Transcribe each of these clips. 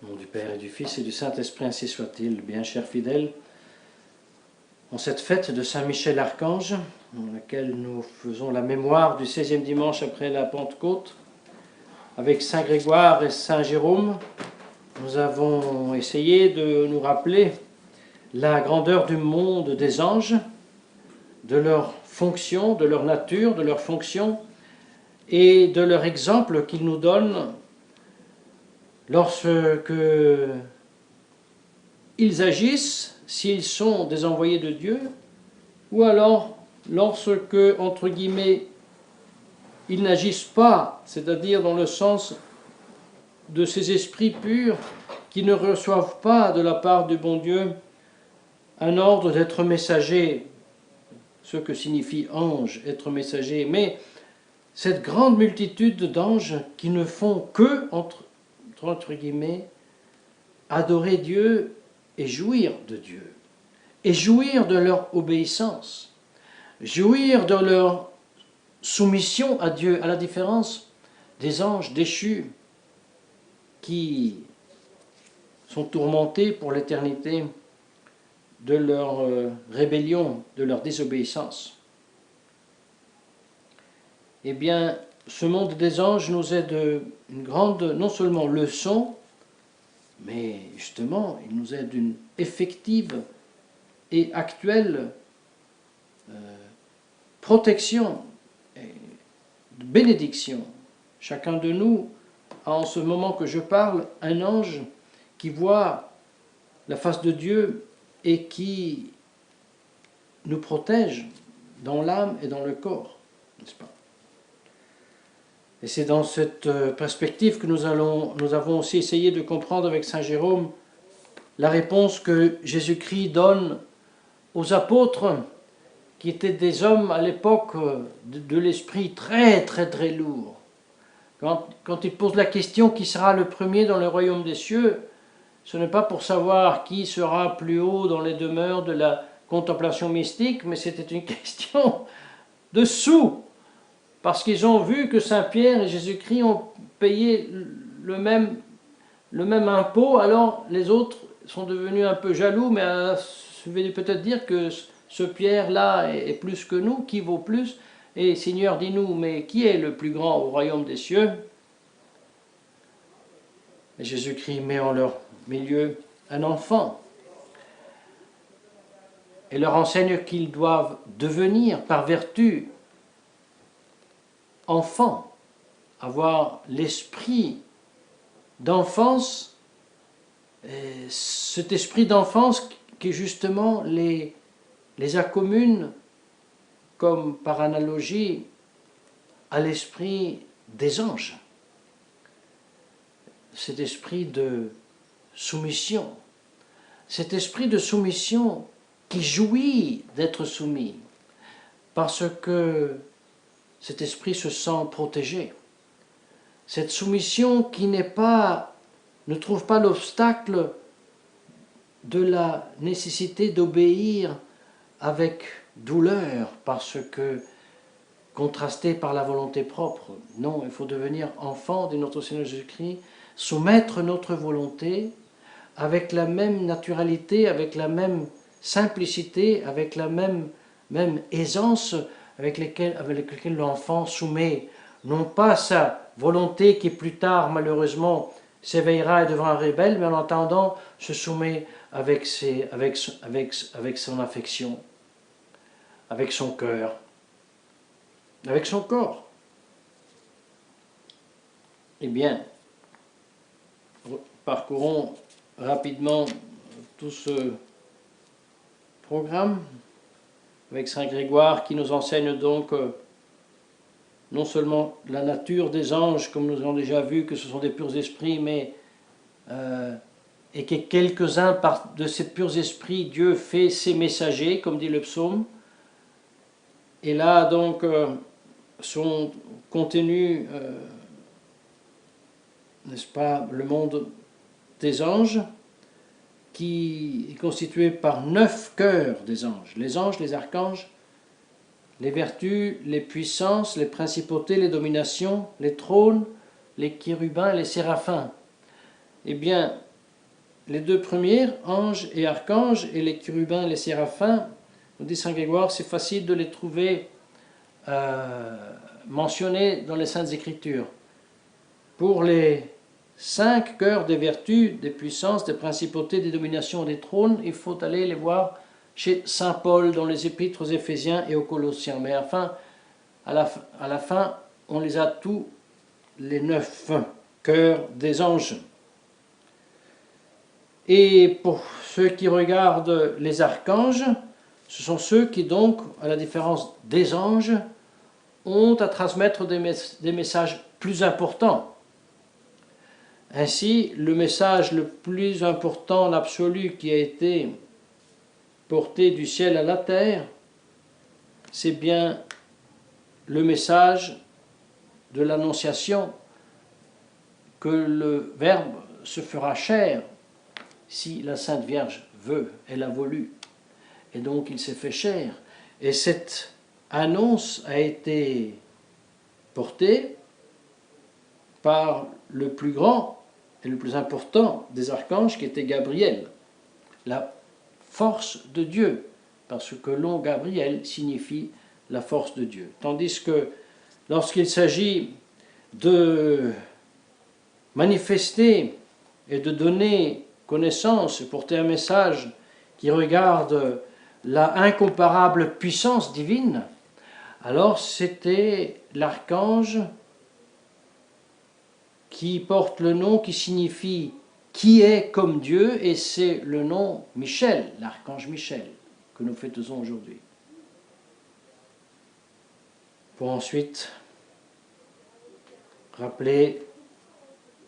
Au nom du Père et du Fils et du Saint-Esprit, ainsi soit-il. Bien chers fidèles, en cette fête de Saint-Michel Archange, dans laquelle nous faisons la mémoire du 16e dimanche après la Pentecôte, avec Saint Grégoire et Saint Jérôme, nous avons essayé de nous rappeler la grandeur du monde des anges, de leur fonction, de leur nature, de leur fonction, et de leur exemple qu'ils nous donnent lorsque ils agissent, s'ils sont des envoyés de Dieu, ou alors lorsque, entre guillemets, ils n'agissent pas, c'est-à-dire dans le sens de ces esprits purs qui ne reçoivent pas de la part du bon Dieu un ordre d'être messager, ce que signifie ange, être messager, mais cette grande multitude d'anges qui ne font que, entre guillemets, adorer Dieu et jouir de Dieu, et jouir de leur obéissance, jouir de leur soumission à Dieu, à la différence des anges déchus qui sont tourmentés pour l'éternité de leur rébellion, de leur désobéissance. Eh bien, ce monde des anges nous est une grande, non seulement leçon, mais justement, il nous est d'une effective et actuelle protection, et bénédiction. Chacun de nous a en ce moment que je parle un ange qui voit la face de Dieu et qui nous protège dans l'âme et dans le corps, n'est-ce pas? Et c'est dans cette perspective que nous avons aussi essayé de comprendre avec Saint Jérôme la réponse que Jésus-Christ donne aux apôtres, qui étaient des hommes à l'époque de l'esprit très très très lourd. Quand il pose la question qui sera le premier dans le royaume des cieux, ce n'est pas pour savoir qui sera plus haut dans les demeures de la contemplation mystique, mais c'était une question de sous, parce qu'ils ont vu que Saint Pierre et Jésus-Christ ont payé le même impôt, alors les autres sont devenus un peu jaloux, mais je vais peut-être dire que ce Pierre-là est plus que nous, qui vaut plus? Et Seigneur, dis-nous, mais qui est le plus grand au royaume des cieux? Et Jésus-Christ met en leur milieu un enfant et leur enseigne qu'ils doivent devenir, par vertu, enfants, avoir l'esprit d'enfance, cet esprit d'enfance qui justement les accommune, comme par analogie, à l'esprit des anges. Cet esprit de soumission, cet esprit de soumission qui jouit d'être soumis, parce que cet esprit se sent protégé. Cette soumission qui ne trouve pas l'obstacle de la nécessité d'obéir avec douleur, parce que contrasté par la volonté propre. Non, il faut devenir enfant de notre Seigneur Jésus-Christ, soumettre notre volonté avec la même naturalité, avec la même simplicité, avec la même aisance avec laquelle l'enfant soumet non pas sa volonté qui plus tard malheureusement s'éveillera et devra un rebelle, mais en attendant se soumet avec son affection, avec son cœur, avec son corps. Eh bien, parcourons rapidement tout ce programme avec Saint Grégoire qui nous enseigne donc non seulement la nature des anges, comme nous avons déjà vu que ce sont des purs esprits, mais et que quelques-uns de ces purs esprits, Dieu fait ses messagers, comme dit le psaume. Et là donc sont contenus, n'est-ce pas, le monde des anges, qui est constitué par 9 cœurs des anges. Les anges, les archanges, les vertus, les puissances, les principautés, les dominations, les trônes, les chérubins et les séraphins. Eh bien, les deux premiers, anges et archanges, et les chérubins et les séraphins, nous dit Saint Grégoire, c'est facile de les trouver mentionnés dans les Saintes Écritures. Pour les 5 cœurs des vertus, des puissances, des principautés, des dominations et des trônes, il faut aller les voir chez Saint Paul dans les épîtres aux Éphésiens et aux Colossiens. Mais enfin, à la fin, on les a tous les 9 cœurs des anges. Et pour ceux qui regardent les archanges, ce sont ceux qui donc, à la différence des anges, ont à transmettre des messages plus importants. Ainsi, le message le plus important, l'absolu, qui a été porté du ciel à la terre, c'est bien le message de l'Annonciation, que le Verbe se fera chair, si la Sainte Vierge veut, elle a voulu. Et donc il s'est fait chair. Et cette annonce a été portée par le plus grand et le plus important des archanges, qui était Gabriel, la force de Dieu, parce que le nom Gabriel signifie la force de Dieu. Tandis que lorsqu'il s'agit de manifester et de donner connaissance, porter un message qui regarde la incomparable puissance divine, alors c'était l'archange qui porte le nom qui signifie qui est comme Dieu, et c'est le nom Michel, l'archange Michel, que nous fêtons aujourd'hui. Pour ensuite rappeler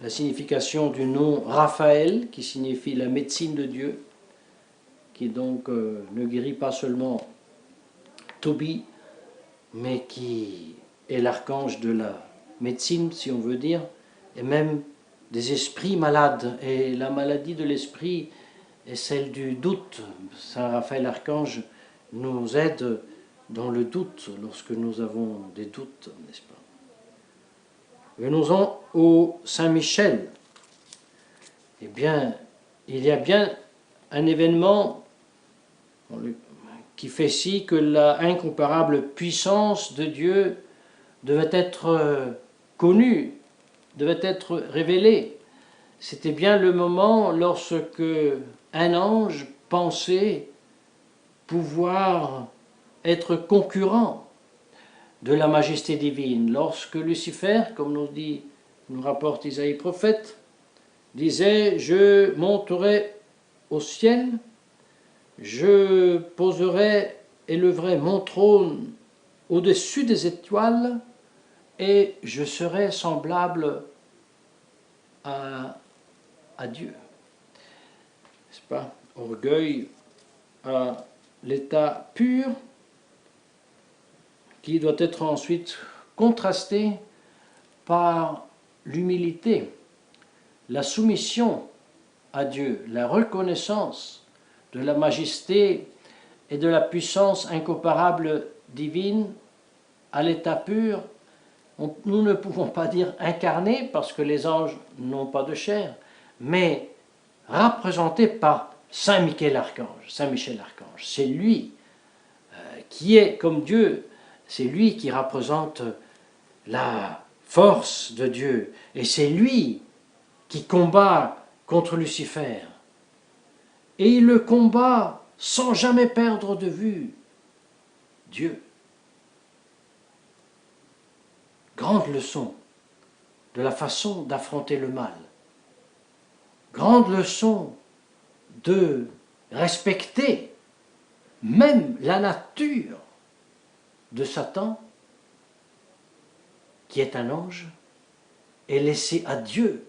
la signification du nom Raphaël, qui signifie la médecine de Dieu, qui donc ne guérit pas seulement Tobie, mais qui est l'archange de la médecine, si on veut dire, et même des esprits malades. Et la maladie de l'esprit est celle du doute. Saint Raphaël archange nous aide dans le doute, lorsque nous avons des doutes, n'est-ce pas? Venons-en au Saint Michel. Eh bien, il y a bien un événement qui fait si que la incomparable puissance de Dieu devait être connue, devait être révélée. C'était bien le moment lorsque un ange pensait pouvoir être concurrent de la majesté divine. Lorsque Lucifer, comme nous rapporte Isaïe prophète, disait « Je monterai au ciel, je poserai, élèverai mon trône au-dessus des étoiles, et je serai semblable à Dieu. » N'est-ce pas? Orgueil à l'état pur, qui doit être ensuite contrasté par l'humilité, la soumission à Dieu, la reconnaissance de la majesté et de la puissance incomparable divine à l'état pur. Nous ne pouvons pas dire incarné, parce que les anges n'ont pas de chair, mais représenté par Saint Michel Archange. Saint Michel Archange, c'est lui qui est comme Dieu, c'est lui qui représente la force de Dieu, et c'est lui qui combat contre Lucifer. Et il le combat sans jamais perdre de vue Dieu. Grande leçon de la façon d'affronter le mal. Grande leçon de respecter même la nature de Satan, qui est un ange, et laisser à Dieu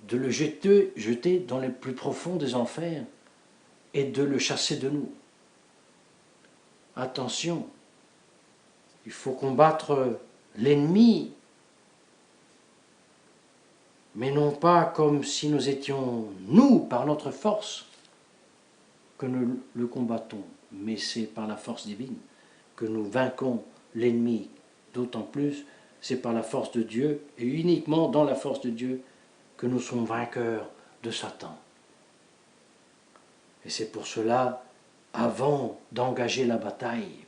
de le jeter dans les plus profonds des enfers et de le chasser de nous. Attention, il faut combattre l'ennemi, mais non pas comme si nous étions, nous, par notre force, que nous le combattons, mais c'est par la force divine que nous vainquons l'ennemi. D'autant plus, c'est par la force de Dieu, et uniquement dans la force de Dieu, que nous sommes vainqueurs de Satan. Et c'est pour cela, avant d'engager la bataille,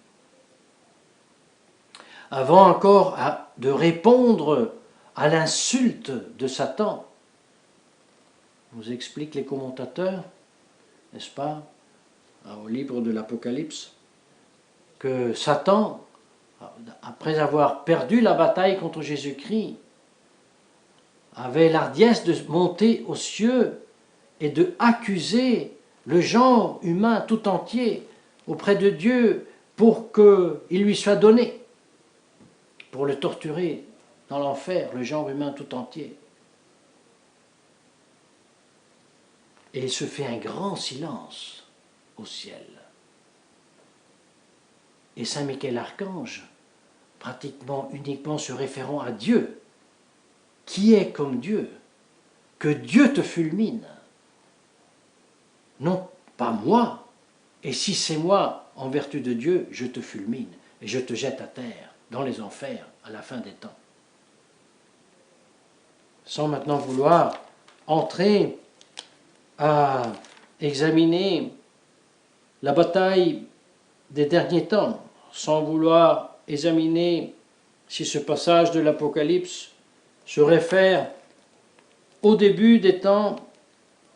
avant encore de répondre à l'insulte de Satan, nous expliquent les commentateurs, n'est-ce pas, au livre de l'Apocalypse, que Satan, après avoir perdu la bataille contre Jésus-Christ, avait l'hardiesse de monter aux cieux et de accuser le genre humain tout entier auprès de Dieu pour qu'il lui soit donné, pour le torturer dans l'enfer, le genre humain tout entier. Et il se fait un grand silence au ciel. Et Saint Michel-Archange, pratiquement uniquement se référant à Dieu, qui est comme Dieu, que Dieu te fulmine. Non, pas moi. Et si c'est moi, en vertu de Dieu, je te fulmine et je te jette à terre, dans les enfers, à la fin des temps. Sans maintenant vouloir entrer à examiner la bataille des derniers temps, sans vouloir examiner si ce passage de l'Apocalypse se réfère au début des temps,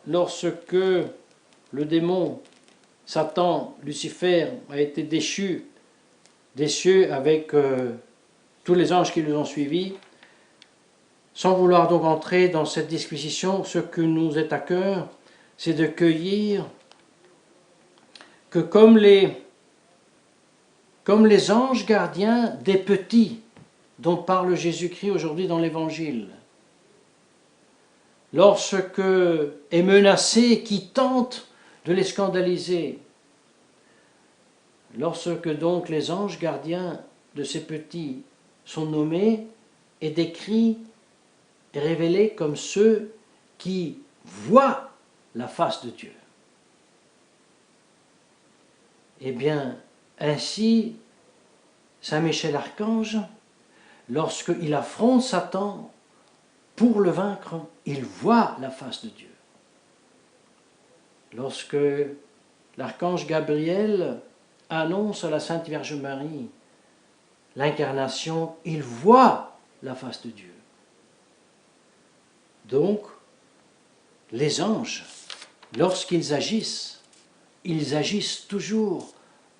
lorsque le démon, Satan, Lucifer, a été déchu des cieux avec tous les anges qui nous ont suivis. Sans vouloir donc entrer dans cette disquisition, ce que nous est à cœur, c'est de cueillir que comme les anges gardiens des petits dont parle Jésus-Christ aujourd'hui dans l'Évangile, lorsque est menacé qui tente de les scandaliser, lorsque donc les anges gardiens de ces petits sont nommés et décrits et révélés comme ceux qui voient la face de Dieu. Eh bien, ainsi, Saint Michel-Archange, lorsqu'il affronte Satan pour le vaincre, il voit la face de Dieu. Lorsque l'archange Gabriel annonce à la Sainte Vierge Marie l'incarnation, il voit la face de Dieu. Donc, les anges, lorsqu'ils agissent toujours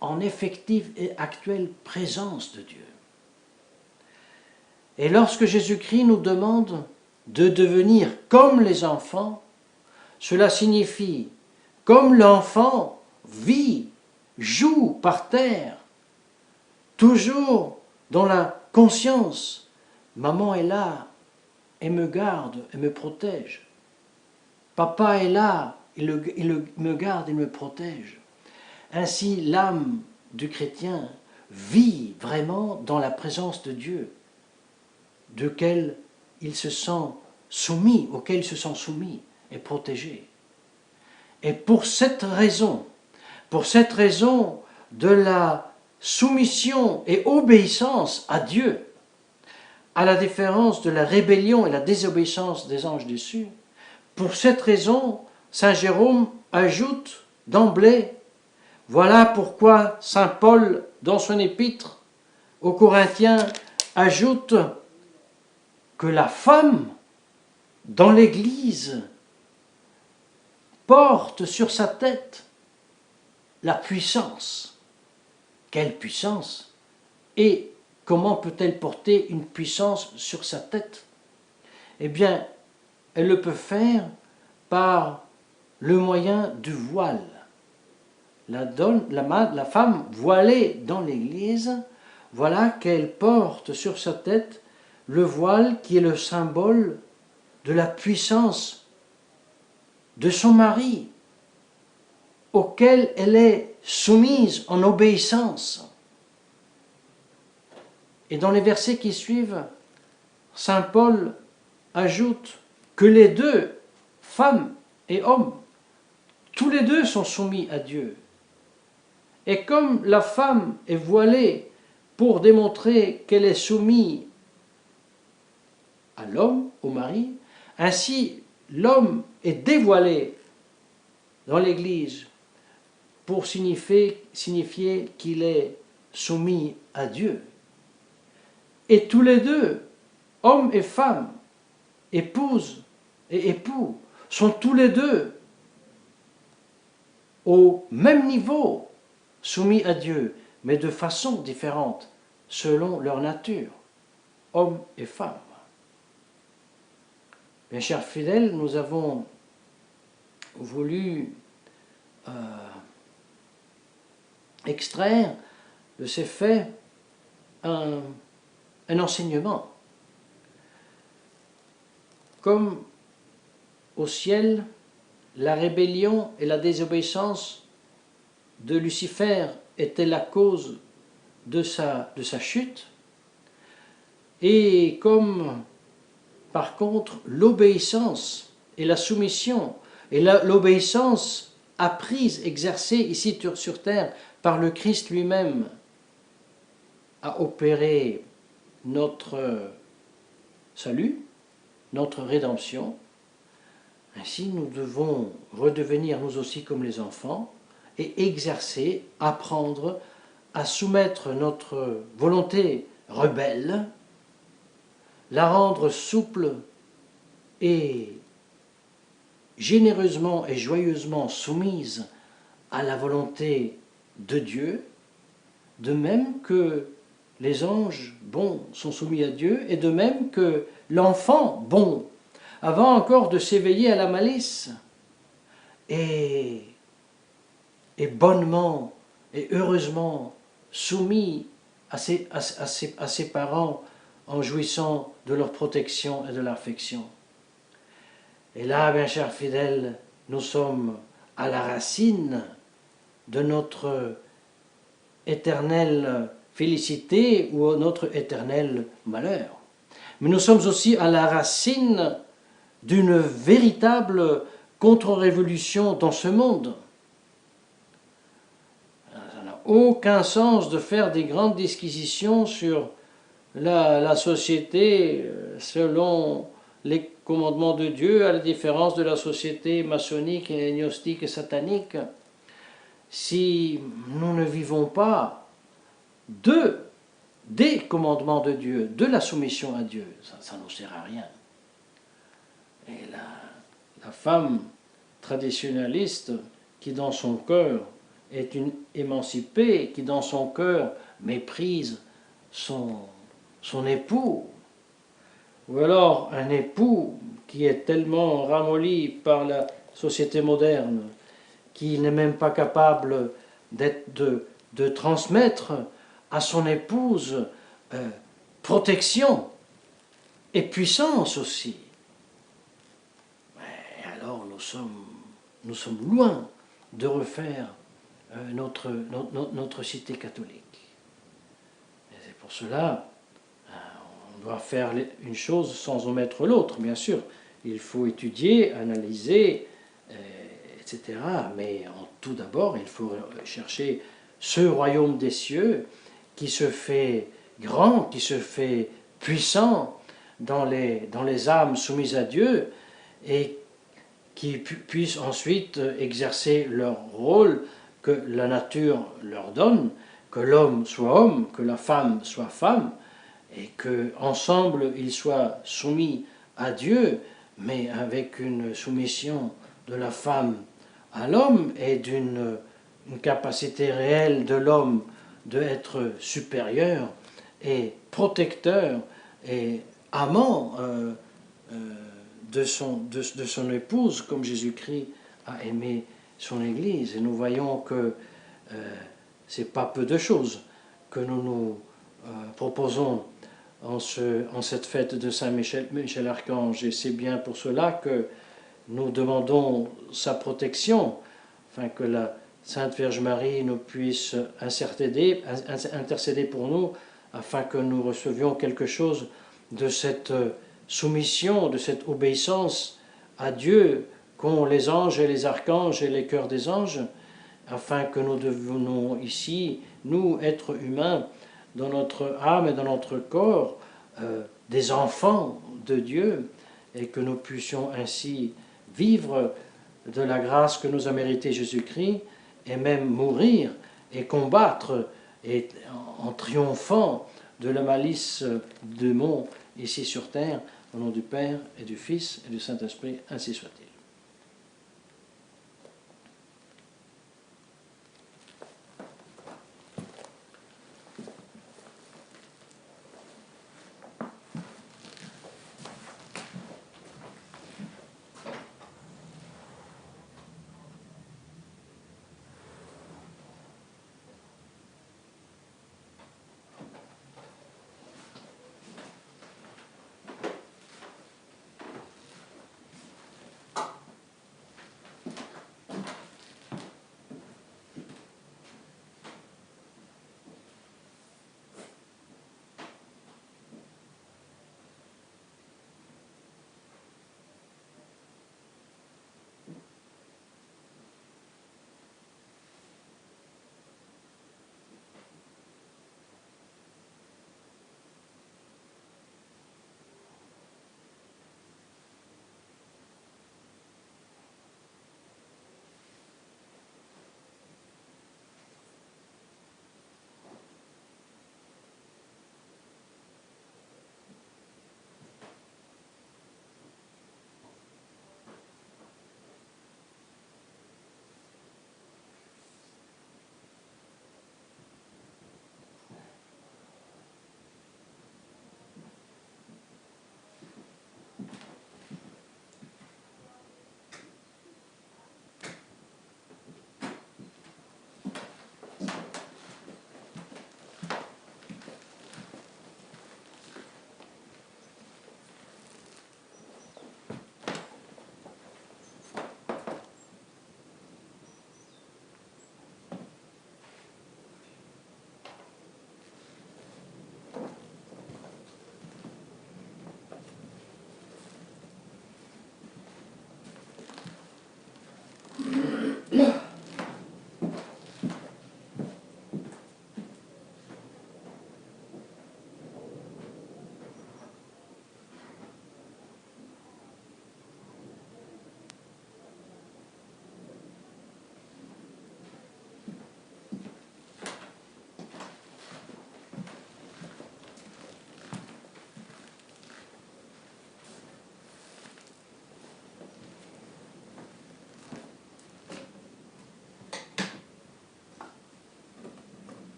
en effective et actuelle présence de Dieu. Et lorsque Jésus-Christ nous demande de devenir comme les enfants, cela signifie, comme l'enfant vit, joue par terre, toujours dans la conscience, maman est là, et me garde, et me protège. Papa est là, il me garde, il me protège. Ainsi, l'âme du chrétien vit vraiment dans la présence de Dieu, auquel il se sent soumis et protégé. Et pour cette raison de la soumission et obéissance à Dieu, à la différence de la rébellion et la désobéissance des anges déçus, pour cette raison, Saint Jérôme ajoute d'emblée, voilà pourquoi Saint Paul, dans son épître aux Corinthiens, ajoute que la femme, dans l'Église, porte sur sa tête la puissance. Quelle puissance? Et comment peut-elle porter une puissance sur sa tête? Eh bien, elle le peut faire par le moyen du voile. La femme voilée dans l'Église, voilà qu'elle porte sur sa tête le voile qui est le symbole de la puissance de son mari, auquel elle est soumise en obéissance. Et dans les versets qui suivent, Saint Paul ajoute que les deux, femmes et hommes, tous les deux sont soumis à Dieu. Et comme la femme est voilée pour démontrer qu'elle est soumise à l'homme, au mari, ainsi l'homme est dévoilé dans l'Église pour signifier qu'il est soumis à Dieu. Et tous les deux, hommes et femmes, épouse et époux, sont tous les deux au même niveau soumis à Dieu, mais de façon différente, selon leur nature, hommes et femmes. Mes chers fidèles, nous avons voulu extraire de ces faits un enseignement. Comme au ciel, la rébellion et la désobéissance de Lucifer étaient la cause de sa chute, et comme par contre l'obéissance et la soumission, et l'obéissance apprise, exercée ici sur terre par le Christ lui-même, a opéré notre salut, notre rédemption. Ainsi, nous devons redevenir nous aussi comme les enfants et exercer, apprendre à soumettre notre volonté rebelle, la rendre souple et généreusement et joyeusement soumise à la volonté de Dieu, de même que les anges bons sont soumis à Dieu, et de même que l'enfant bon, avant encore de s'éveiller à la malice, est bonnement et heureusement soumis à ses parents en jouissant de leur protection et de leur affection. Et là, bien chers fidèles, nous sommes à la racine de notre éternelle félicité ou notre éternel malheur. Mais nous sommes aussi à la racine d'une véritable contre-révolution dans ce monde. Ça n'a aucun sens de faire des grandes disquisitions sur la société selon les commandements de Dieu, à la différence de la société maçonnique et gnostique et satanique, si nous ne vivons pas des commandements de Dieu, de la soumission à Dieu, ça ne nous sert à rien. Et la femme traditionnaliste qui dans son cœur est une émancipée, qui dans son cœur méprise son époux, ou alors un époux qui est tellement ramolli par la société moderne, qui n'est même pas capable de transmettre à son épouse protection et puissance aussi. Mais alors nous sommes loin de refaire notre cité catholique. Et c'est pour cela on doit faire une chose sans omettre l'autre, bien sûr. Il faut étudier, analyser, etc. Mais tout d'abord, il faut chercher ce royaume des cieux qui se fait grand, qui se fait puissant dans les âmes soumises à Dieu et qui puissent ensuite exercer leur rôle que la nature leur donne, que l'homme soit homme, que la femme soit femme, et qu'ensemble ils soient soumis à Dieu, mais avec une soumission de la femme à l'homme et d'une capacité réelle de l'homme d'être supérieur et protecteur et amant de son épouse, comme Jésus-Christ a aimé son Église. Et nous voyons que ce n'est pas peu de choses que nous proposons en cette fête de Saint Michel Archange. Et c'est bien pour cela que nous demandons sa protection, afin que la Sainte Vierge Marie nous puisse intercéder pour nous, afin que nous recevions quelque chose de cette soumission, de cette obéissance à Dieu qu'ont les anges et les archanges et les chœurs des anges, afin que nous devenions ici, nous, êtres humains, dans notre âme et dans notre corps, des enfants de Dieu, et que nous puissions ainsi vivre de la grâce que nous a méritée Jésus-Christ et même mourir et combattre et, en triomphant de la malice du démon ici sur terre, au nom du Père et du Fils et du Saint-Esprit, ainsi soit-il.